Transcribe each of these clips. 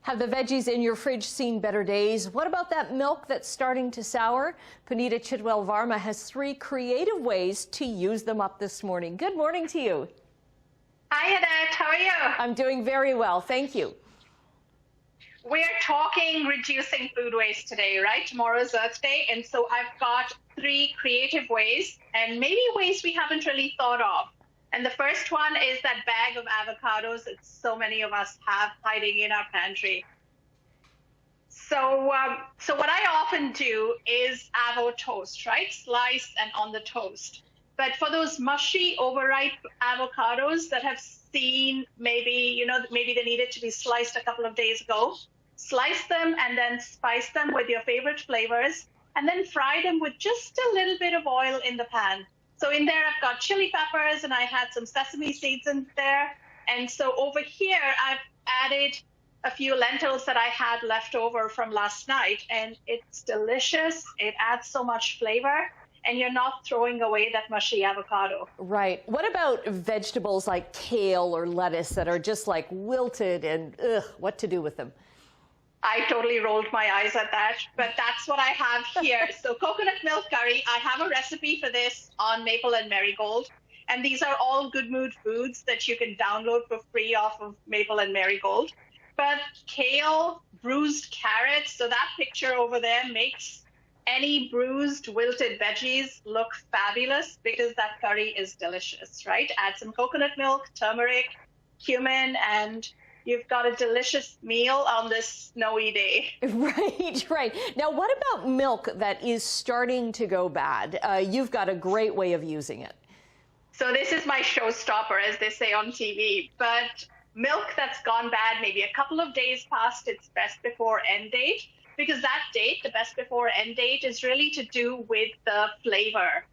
Have the veggies in your fridge seen better days? What about that milk that's starting to sour? Puneeta Varma has 3 creative ways to use them up this morning. Good morning to you. Hi, Annette. How are you? I'm doing very well, thank you. We're talking reducing food waste today, right? Tomorrow's Earth Day, and so I've got 3 creative ways, and maybe ways we haven't really thought of. And the first one is that bag of avocados that so many of us have hiding in our pantry. So what I often do is avo toast, right? Slice and on the toast. But for those mushy, overripe avocados that have seen maybe they needed to be sliced a couple of days ago, slice them and then spice them with your favorite flavors, and then fry them with just a little bit of oil in the pan. So in there, I've got chili peppers and I had some sesame seeds in there. And so over here, I've added a few lentils that I had left over from last night, and it's delicious. It adds so much flavor, and you're not throwing away that mushy avocado. Right. What about vegetables like kale or lettuce that are just like wilted and what to do with them? I totally rolled my eyes at that, but that's what I have here. So coconut milk curry, I have a recipe for this on Maple and Marigold. And these are all Good Mood foods that you can download for free off of Maple and Marigold. But kale, bruised carrots, so that picture over there makes any bruised, wilted veggies look fabulous because that curry is delicious, right? Add some coconut milk, turmeric, cumin, and you've got a delicious meal on this snowy day. Right. Now, what about milk that is starting to go bad? You've got a great way of using it. So this is my showstopper, as they say on TV. But milk that's gone bad, maybe a couple of days past its best before end date, because that date, the best before end date, is really to do with the flavor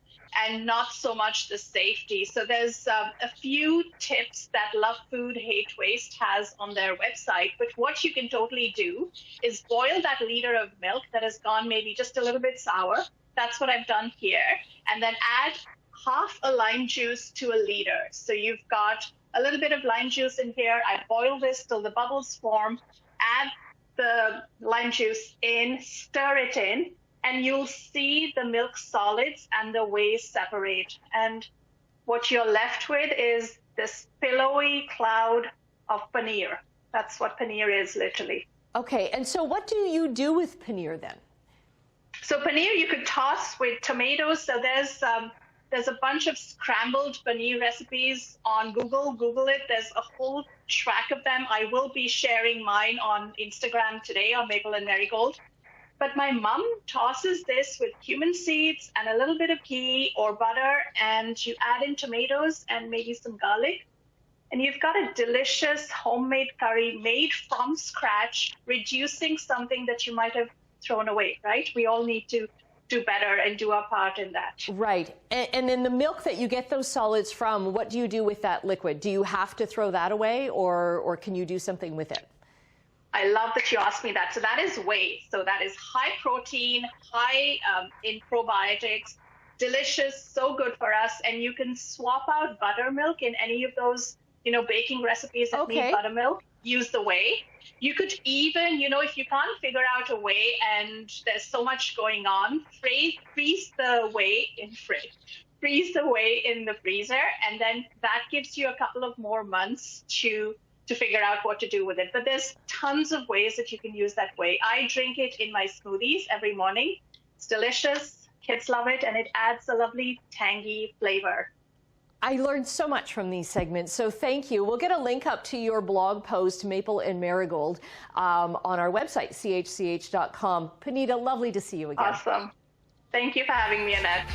and not so much the safety. So there's a few tips that Love Food Hate Waste has on their website. But what you can totally do is boil that liter of milk that has gone maybe just a little bit sour. That's what I've done here. And then add half a lime juice to a liter. So you've got a little bit of lime juice in here. I boil this till the bubbles form. Add the lime juice in, stir it in, and you'll see the milk solids and the whey separate. And what you're left with is this pillowy cloud of paneer. That's what paneer is, literally. Okay, and so what do you do with paneer then? So paneer you could toss with tomatoes. So there's a bunch of scrambled paneer recipes on Google. Google it. There's a whole track of them. I will be sharing mine on Instagram today on Maple and Marigold. But my mom tosses this with cumin seeds and a little bit of ghee or butter, and you add in tomatoes and maybe some garlic. And you've got a delicious homemade curry made from scratch, reducing something that you might have thrown away, right? We all need to do better and do our part in that. Right. And in the milk that you get those solids from, what do you do with that liquid? Do you have to throw that away, or can you do something with it? I love that you asked me that. So that is whey. So that is high protein, high in probiotics, delicious, so good for us. And you can swap out buttermilk in any of those, baking recipes that need buttermilk. Use the whey. You could even, if you can't figure out a way and there's so much going on, freeze the whey in the freezer, and then that gives you a couple of more months to figure out what to do with it. But there's tons of ways that you can use that whey. I drink it in my smoothies every morning. It's delicious. Kids love it, and it adds a lovely tangy flavor. I learned so much from these segments, so thank you. We'll get a link up to your blog post, Maple and Marigold, on our website, chch.com. Puneeta, lovely to see you again. Awesome. Thank you for having me, Annette.